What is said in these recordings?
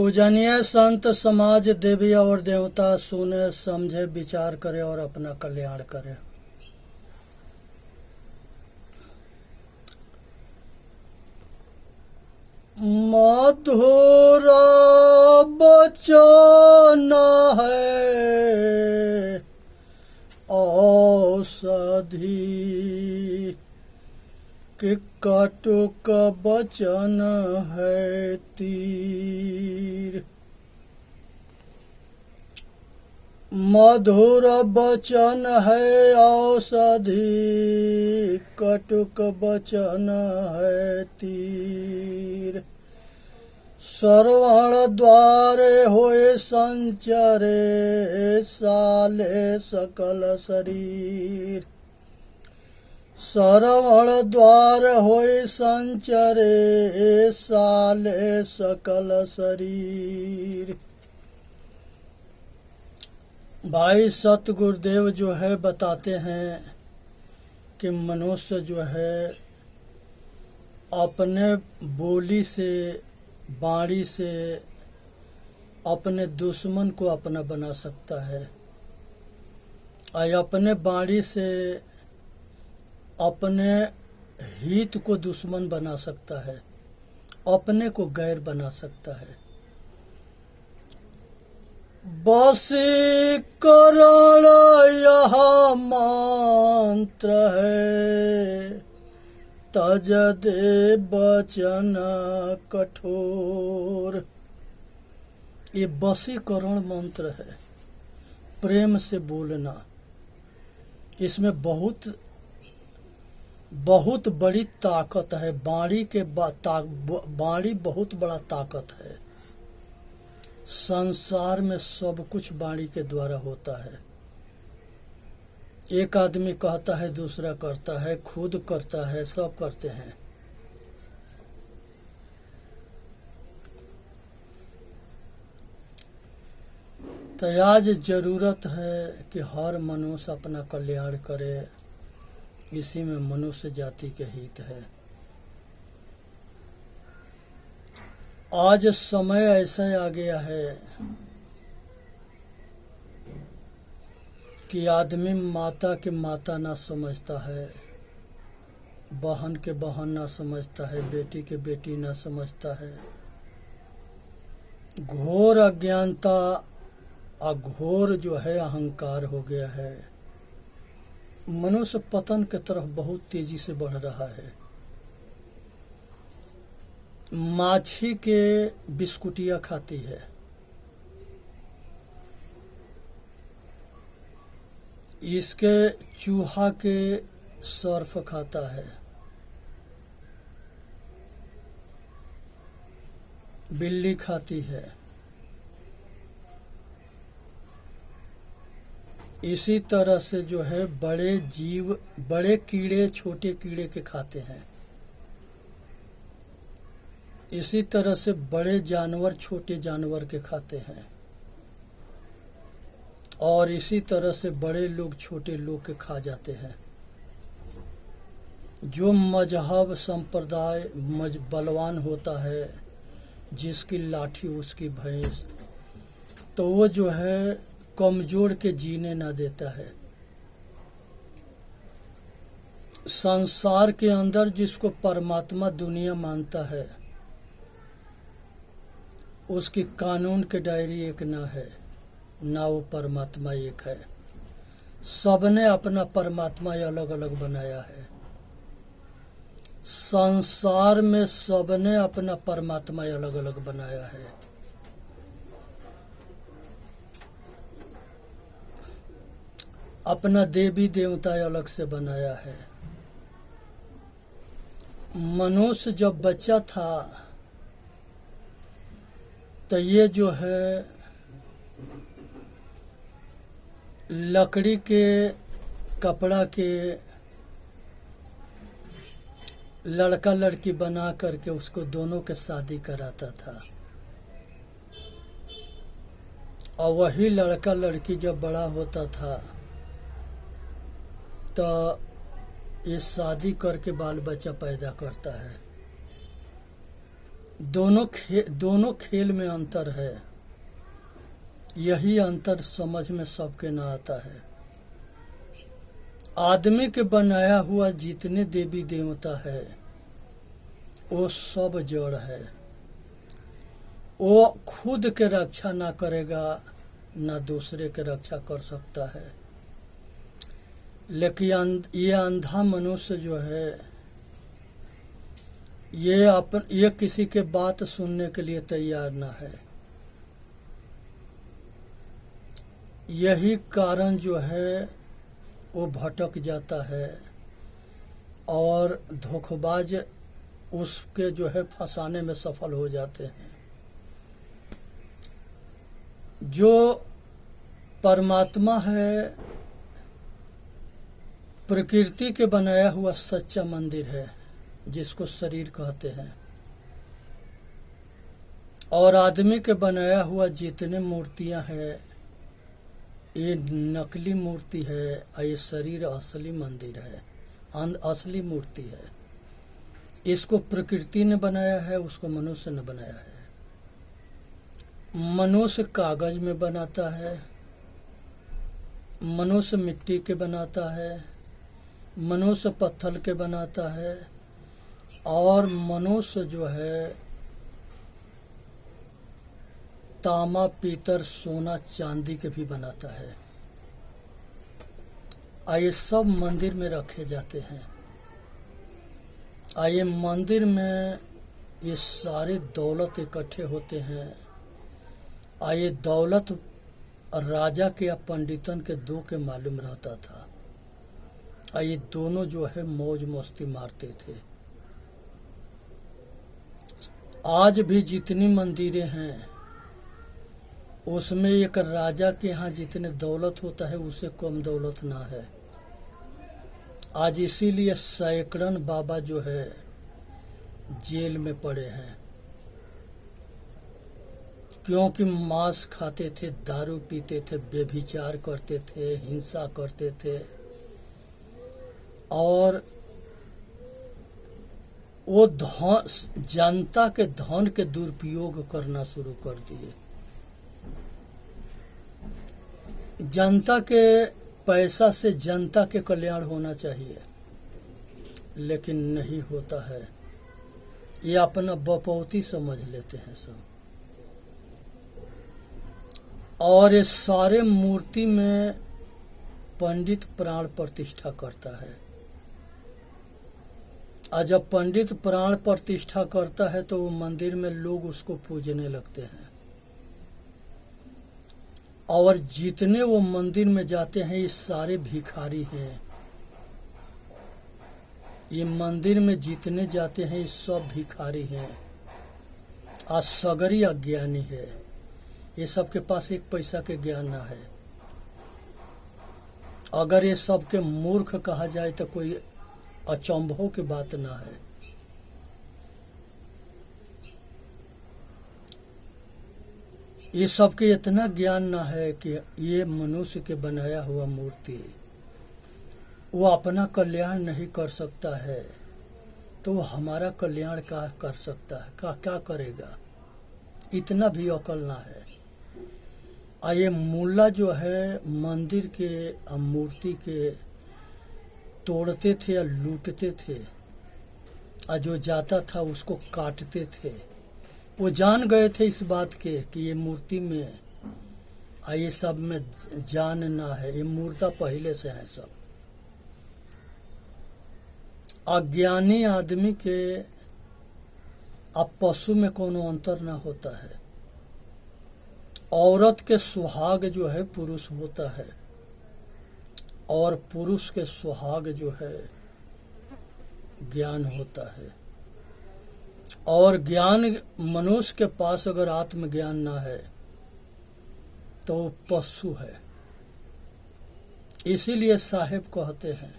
पूजनीय संत समाज देवी और देवता सुने समझे विचार करे और अपना कल्याण करे। मधुर बचन है औषधि कि कटुक बचन है तीर। मधुर बचन है औषधि कटुक बचन है तीर। श्रवण द्वारे होए संचरे साले सकल शरीर। श्रवण द्वार होए संचरे साले सकल शरीर। भाई सतगुरुदेव जो है बताते हैं कि मनुष्य जो है अपने बोली से वाणी से अपने दुश्मन को अपना बना सकता है और अपने वाणी से अपने हित को दुश्मन बना सकता है, अपने को गैर बना सकता है। वशीकरण यह मंत्र है तज दे वचन कठोर। ये वशीकरण मंत्र है, प्रेम से बोलना। इसमें बहुत बड़ी ताकत है। वाणी बहुत बड़ा ताकत है। संसार में सब कुछ वाणी के द्वारा होता है। एक आदमी कहता है, दूसरा करता है, खुद करता है, सब करते हैं। तो आज जरूरत है कि हर मनुष्य अपना कल्याण करे। इसी में मनुष्य जाति के हित है। आज समय ऐसा आ गया है कि आदमी माता के माता ना समझता है, बहन के बहन ना समझता है, बेटी के बेटी ना समझता है। घोर अज्ञानता और घोर जो है अहंकार हो गया है। मनुष्य पतन की तरफ बहुत तेजी से बढ़ रहा है। माछी के बिस्कुटिया खाती है, इसके चूहा के सर्फ खाता है, बिल्ली खाती है। इसी तरह से जो है बड़े जीव बड़े कीड़े छोटे कीड़े के खाते हैं। इसी तरह से बड़े जानवर छोटे जानवर के खाते हैं और इसी तरह से बड़े लोग छोटे लोग के खा जाते हैं। जो मजहब संप्रदाय बलवान होता है, जिसकी लाठी उसकी भैंस, तो वो जो है कमजोर के जीने ना देता है। संसार के अंदर जिसको परमात्मा दुनिया मानता है, उसकी कानून के डायरी एक ना है, ना वो परमात्मा एक है। सबने अपना परमात्मा अलग अलग बनाया है। संसार में सबने अपना परमात्मा अलग अलग बनाया है। अपना देवी देवता अलग से बनाया है। मनुष्य जब बच्चा था तो ये जो है लकड़ी के कपड़ा के लड़का लड़की बना करके उसको दोनों के शादी कराता था। और वही लड़का लड़की जब बड़ा होता था तो ये शादी करके बाल बच्चा पैदा करता है। दोनों खेल में अंतर है। यही अंतर समझ में सबके न आता है। आदमी के बनाया हुआ जितने देवी देवता है वो सब जड़ है। वो खुद के रक्षा ना करेगा ना दूसरे के रक्षा कर सकता है। लेकिन ये अंधा मनुष्य जो है ये किसी के बात सुनने के लिए तैयार ना है। यही कारण जो है वो भटक जाता है और धोखेबाज उसके जो है फंसाने में सफल हो जाते हैं। जो परमात्मा है प्रकृति के बनाया हुआ सच्चा मंदिर है जिसको शरीर कहते हैं, और आदमी के बनाया हुआ जितने मूर्तियां हैं ये नकली मूर्ति है और ये शरीर असली मंदिर है, असली मूर्ति है। इसको प्रकृति ने बनाया है, उसको मनुष्य ने बनाया है। मनुष्य कागज में बनाता है, मनुष्य मिट्टी के बनाता है, मनुष्य पत्थर के बनाता है, और मनुष्य जो है तांबा पीतल सोना चांदी के भी बनाता है। ये सब मंदिर में रखे जाते हैं। ये मंदिर में ये सारे दौलत इकट्ठे होते हैं। ये दौलत राजा के या पंडितन के दो के मालूम रहता था। ये दोनों जो है मौज मस्ती मारते थे। आज भी जितनी मंदिरें हैं उसमें एक राजा के यहाँ जितने दौलत होता है उससे कम दौलत ना है। आज इसीलिए सैकड़न बाबा जो है जेल में पड़े हैं, क्योंकि मांस खाते थे, दारू पीते थे, व्यभिचार करते थे, हिंसा करते थे, और वो जनता के धन के दुरुपयोग करना शुरू कर दिए। जनता के पैसा से जनता के कल्याण होना चाहिए, लेकिन नहीं होता है। ये अपना बपौती समझ लेते हैं सब। और ये सारे मूर्ति में पंडित प्राण प्रतिष्ठा करता है। और जब पंडित प्राण प्रतिष्ठा करता है तो वो मंदिर में लोग उसको पूजने लगते हैं। और जितने वो मंदिर में जाते हैं ये सारे भिखारी हैं। ये मंदिर में जितने जाते हैं ये सब भिखारी हैं, सगरी अज्ञानी है। ये सबके पास एक पैसा के ज्ञान ना है। अगर ये सबके मूर्ख कहा जाए तो कोई अचंभव की बात ना है। ये सबके इतना ज्ञान ना है कि ये मनुष्य के बनाया हुआ मूर्ति वो अपना कल्याण नहीं कर सकता है, तो वो हमारा कल्याण क्या कर सकता है, क्या करेगा, इतना भी अकल ना है। ये मुल्ला जो है मंदिर के मूर्ति के तोड़ते थे या लूटते थे, और जो जाता था उसको काटते थे। वो जान गए थे इस बात के कि ये मूर्ति में ये सब में जान ना है, ये मुर्दा पहले से है सब। अज्ञानी आदमी के अब पशु में कोनो अंतर ना होता है। औरत के सुहाग जो है पुरुष होता है, और पुरुष के सुहाग जो है ज्ञान होता है। और ज्ञान मनुष्य के पास अगर आत्मज्ञान ना है तो वो पशु है। इसीलिए साहेब कहते हैं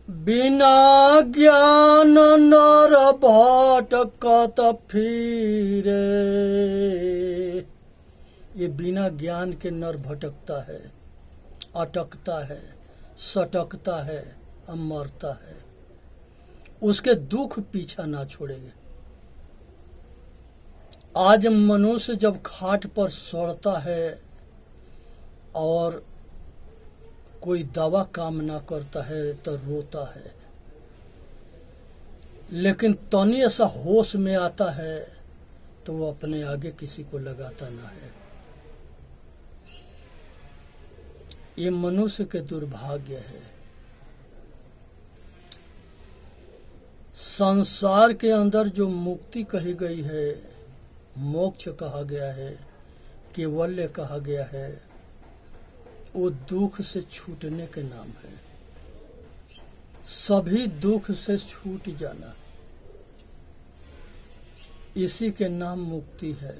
बिना ज्ञान नर भटकत फिरे। ये बिना ज्ञान के नर भटकता है, अटकता है, सटकता है और मरता है। उसके दुख पीछा ना छोड़ेंगे। आज मनुष्य जब खाट पर सड़ता है और कोई दवा काम ना करता है तो रोता है, लेकिन तनी ऐसा होश में आता है तो वो अपने आगे किसी को लगाता ना है। ये मनुष्य के दुर्भाग्य है। संसार के अंदर जो मुक्ति कही गई है, मोक्ष कहा गया है, कैवल्य कहा गया है, वो दुख से छूटने के नाम है। सभी दुख से छूट जाना, इसी के नाम मुक्ति है।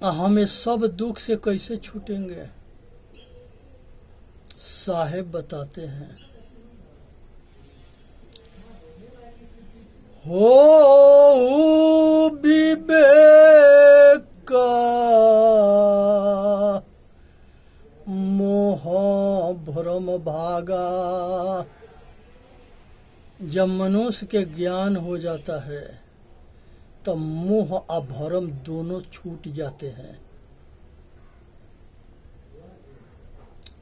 हमें सब दुख से कैसे छूटेंगे? साहेब बताते हैं, हो विवेक का मोह भ्रम भागा। जब मनुष्य के ज्ञान हो जाता है तो मोह और भ्रम दोनों छूट जाते हैं।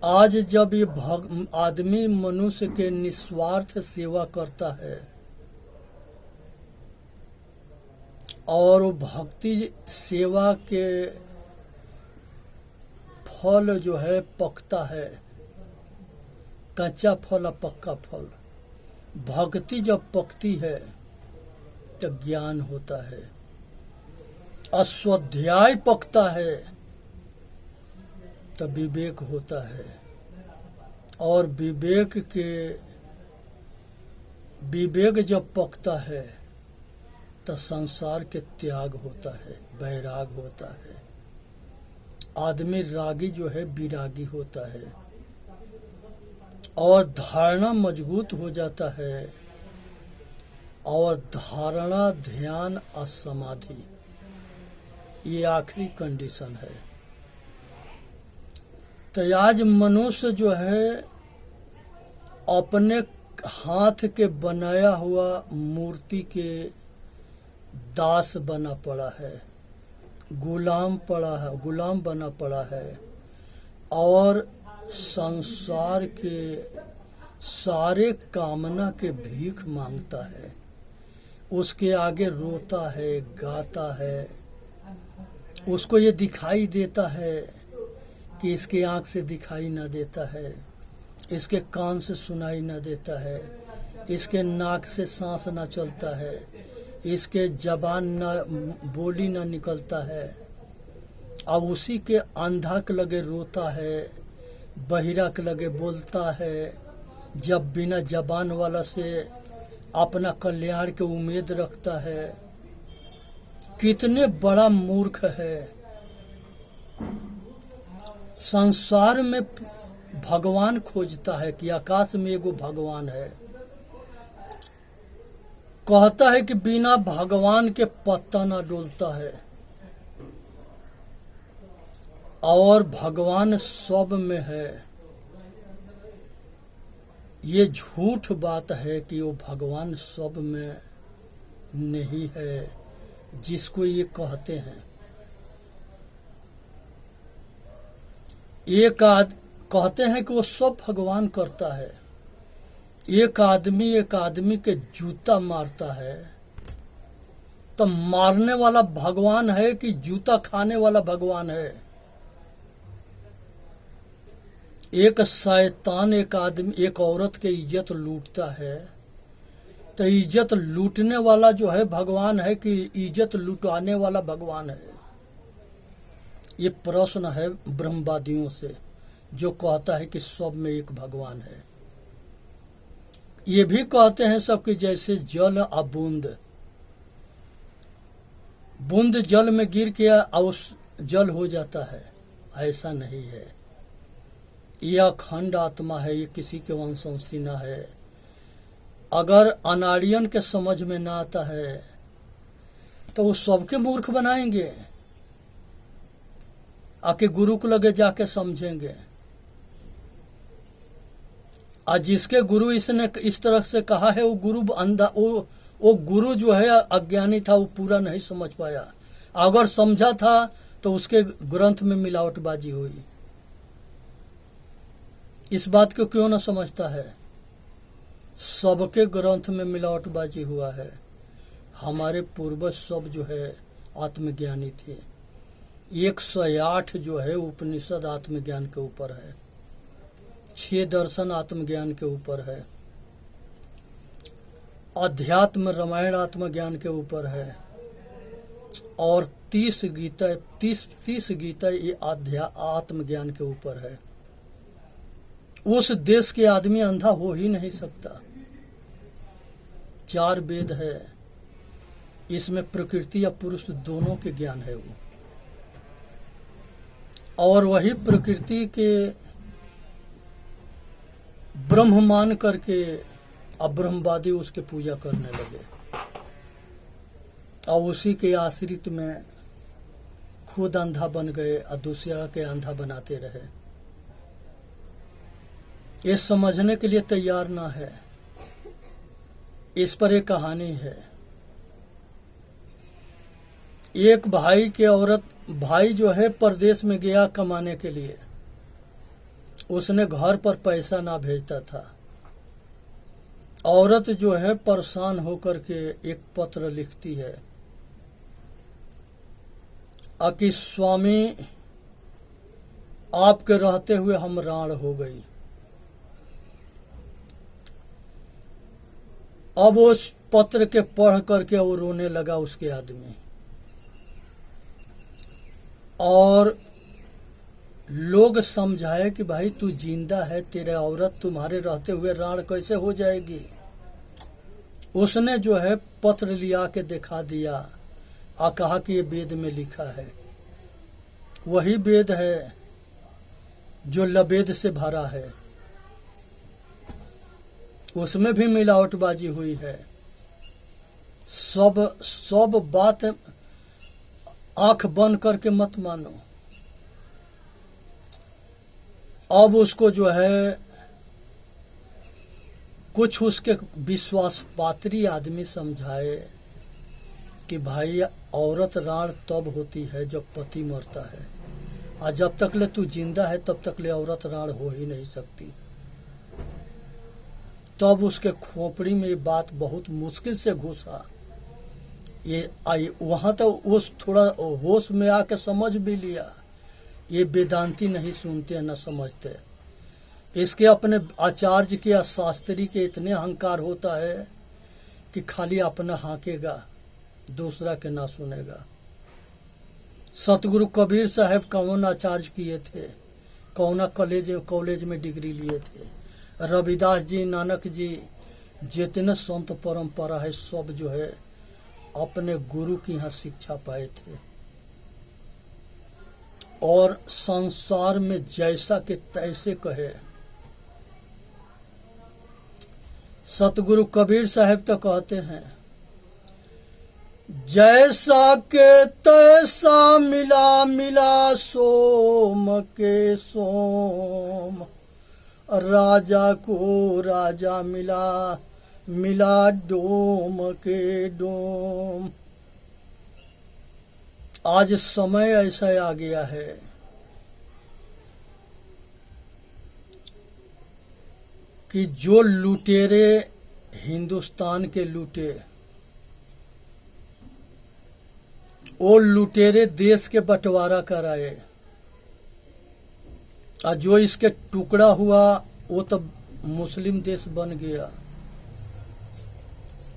आज जब ये आदमी मनुष्य के निस्वार्थ सेवा करता है और भक्ति सेवा के फल जो है पकता है, कच्चा फल और पक्का फल। भक्ति जब पकती है तो ज्ञान होता है, अस्वाध्याय पकता है तो विवेक होता है, और विवेक जब पकता है तो संसार के त्याग होता है, वैराग होता है। आदमी रागी जो है विरागी होता है, और धारणा मजबूत हो जाता है, और धारणा, ध्यान और समाधि, ये आखिरी कंडीशन है। तो आज मनुष्य जो है अपने हाथ के बनाया हुआ मूर्ति के दास बना पड़ा है, गुलाम बना पड़ा है, और संसार के सारे कामना के भीख मांगता है। उसके आगे रोता है, गाता है। उसको ये दिखाई देता है कि इसके आँख से दिखाई ना देता है, इसके कान से सुनाई ना देता है, इसके नाक से सांस ना चलता है, इसके जबान ना बोली ना निकलता है। अब उसी के अंधा के लगे रोता है, बहिरा के लगे बोलता है, जब बिना जबान वाला से अपना कल्याण के उम्मीद रखता है। कितने बड़ा मूर्ख है। संसार में भगवान खोजता है कि आकाश में एगो भगवान है, कहता है कि बिना भगवान के पत्ता ना डोलता है, और भगवान सब में है। ये झूठ बात है कि वो भगवान सब में नहीं है जिसको ये कहते हैं। कहते हैं कि वो सब भगवान करता है। एक आदमी के जूता मारता है तो मारने वाला भगवान है कि जूता खाने वाला भगवान है? एक शैतान एक औरत के इज्जत लूटता है तो इज्जत लूटने वाला जो है भगवान है कि इज्जत लुटाने वाला भगवान है? ये प्रश्न है ब्रह्मवादियों से, जो कहता है कि सब में एक भगवान है। ये भी कहते हैं सब कि जैसे जल और बूंद जल में गिर के और जल हो जाता है, ऐसा नहीं है। यह अखंड आत्मा है, ये किसी के वंशवंशी ना है। अगर अनाड़ियन के समझ में ना आता है तो वो सबके मूर्ख बनाएंगे, आके गुरु को लगे जाके समझेंगे। आज जिसके गुरु इसने इस तरह से कहा है वो गुरु अंधा, वो गुरु जो है अज्ञानी था, वो पूरा नहीं समझ पाया। अगर समझा था तो उसके ग्रंथ में मिलावटबाजी हुई। इस बात को क्यों न समझता है? सबके ग्रंथ में मिलावटबाजी हुआ है। हमारे पूर्वज सब जो है आत्मज्ञानी थे। 108 जो है उपनिषद आत्मज्ञान के ऊपर है, 6 दर्शन आत्मज्ञान के ऊपर है, अध्यात्म रामायण आत्मज्ञान के ऊपर है, और 30 गीता ये आत्मज्ञान के ऊपर है। उस देश के आदमी अंधा हो ही नहीं सकता। 4 वेद है, इसमें प्रकृति या पुरुष दोनों के ज्ञान है वो, और वही प्रकृति के ब्रह्म मान करके अब्रह्मवादी उसके पूजा करने लगे, और उसी के आश्रित में खुद अंधा बन गए और दूसरा के अंधा बनाते रहे। ये समझने के लिए तैयार ना है। इस पर एक कहानी है। एक भाई जो है परदेश में गया कमाने के लिए। उसने घर पर पैसा ना भेजता था। औरत जो है परेशान होकर के एक पत्र लिखती है कि स्वामी आपके रहते हुए हम राण हो गई। अब उस पत्र के पढ़ करके वो रोने लगा उसके आदमी, और लोग समझाए कि भाई तू जिंदा है, तेरे औरत तुम्हारे रहते हुए राण कैसे हो जाएगी। उसने जो है पत्र लिया के दिखा दिया और कहा कि ये वेद में लिखा है। वही वेद है जो लवेद से भरा है, उसमें भी मिलावटबाजी हुई है। सब बात आंख बंद करके मत मानो। अब उसको जो है कुछ उसके विश्वास पात्री आदमी समझाए कि भाई औरत राण तब होती है जब पति मरता है, और जब तक ले तू जिंदा है तब तक ले औरत राण हो ही नहीं सकती। तब उसके खोपड़ी में ये बात बहुत मुश्किल से घुसा। ये आई वहाँ तो उस थोड़ा होश में आके समझ भी लिया। ये वेदांती नहीं सुनते न समझते। इसके अपने आचार्य के या शास्त्री के इतने अहंकार होता है कि खाली अपना हाँकेगा, दूसरा के ना सुनेगा। सतगुरु कबीर साहब कौन आचार्य किए थे, कौन कॉलेज में डिग्री लिए थे। रविदास जी, नानक जी, जितने संत परंपरा है सब जो है अपने गुरु की यहाँ शिक्षा पाए थे, और संसार में जैसा के तैसे कहे। सतगुरु कबीर साहब तो कहते हैं, जैसा के तैसा मिला मिला सोम के सोम, राजा को राजा मिला मिला डोम के डोम। आज समय ऐसा आ गया है कि जो लुटेरे हिंदुस्तान के लूटे, वो लुटेरे देश के बंटवारा कराए, और जो इसके टुकड़ा हुआ वो तो मुस्लिम देश बन गया,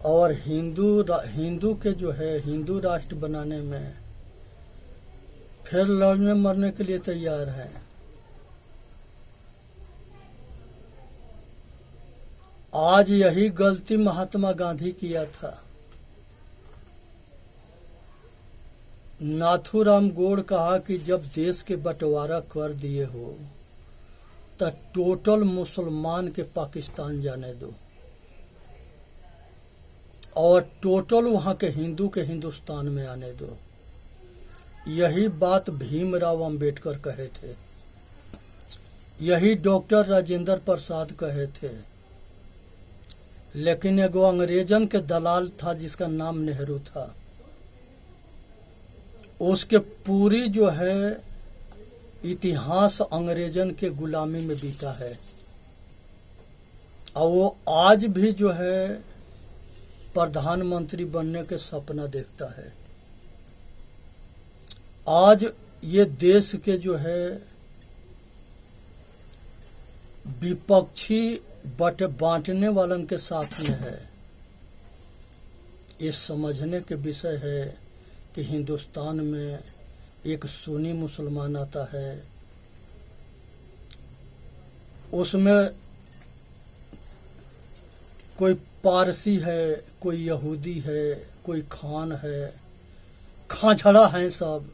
और हिंदू के जो है हिंदू राष्ट्र बनाने में फिर लड़ने मरने के लिए तैयार है। आज यही गलती महात्मा गांधी किया था। नाथूराम गोड़ कहा कि जब देश के बंटवारा कर दिए हो तो टोटल मुसलमान के पाकिस्तान जाने दो, और टोटल वहाँ के हिंदुस्तान में आने दो। यही बात भीमराव अंबेडकर कहे थे। यही डॉक्टर राजेंद्र प्रसाद कहे थे, लेकिन एगो अंग्रेजन के दलाल था जिसका नाम नेहरू था, उसके पूरी जो है इतिहास अंग्रेजन के गुलामी में बीता है, और वो आज भी जो है प्रधानमंत्री बनने के सपना देखता है। आज ये देश के जो है विपक्षी बट बांटने वालन के साथ में है। ये समझने के विषय है कि हिंदुस्तान में एक सुन्नी मुसलमान आता है, उसमें कोई पारसी है, कोई यहूदी है, कोई खान है, खाझड़ा हैं सब,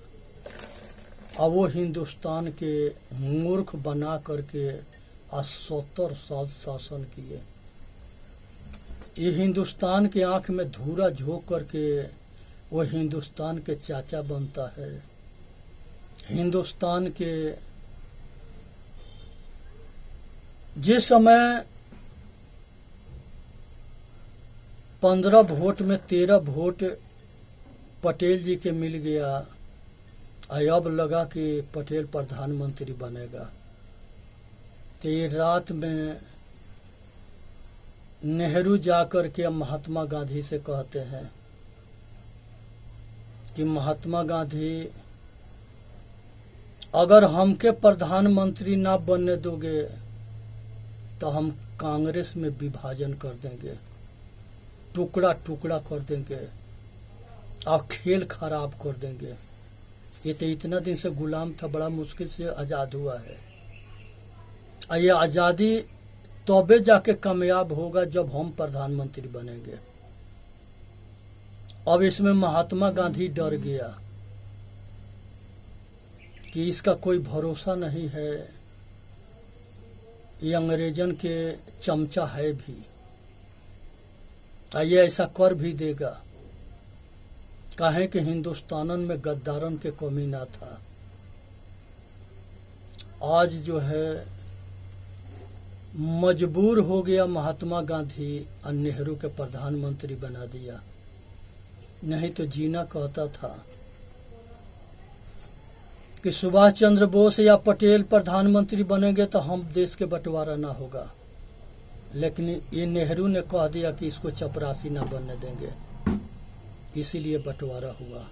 और वो हिंदुस्तान के मूर्ख बना करके 70 साल शासन किए। ये हिंदुस्तान के आंख में धूरा झोंक करके वो हिंदुस्तान के चाचा बनता है। हिंदुस्तान के जिस समय 15 वोट में 13 वोट पटेल जी के मिल गया, अब लगा कि पटेल प्रधानमंत्री बनेगा, तो ये रात में नेहरू जाकर के महात्मा गांधी से कहते हैं कि महात्मा गांधी, अगर हमके प्रधानमंत्री ना बनने दोगे तो हम कांग्रेस में विभाजन कर देंगे, टुकड़ा टुकड़ा कर देंगे और खेल खराब कर देंगे। ये तो इतना दिन से गुलाम था, बड़ा मुश्किल से आज़ाद हुआ है, और ये आज़ादी तबे जाके कामयाब होगा जब हम प्रधानमंत्री बनेंगे। अब इसमें महात्मा गांधी डर गया कि इसका कोई भरोसा नहीं है, ये अंग्रेजन के चमचा है भी, ये ऐसा कर भी देगा। काहे कि हिंदुस्तानन में गद्दारन के कमी ना था। आज जो है मजबूर हो गया महात्मा गांधी और नेहरू के प्रधानमंत्री बना दिया, नहीं तो जीना कहता था कि सुभाष चंद्र बोस या पटेल प्रधानमंत्री बनेंगे तो हम देश के बंटवारा ना होगा, लेकिन ये नेहरू ने कह दिया कि इसको चपरासी ना बनने देंगे, इसीलिए बंटवारा हुआ।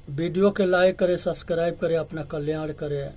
वीडियो के लाइक करें, सब्सक्राइब करें, अपना कल्याण करें।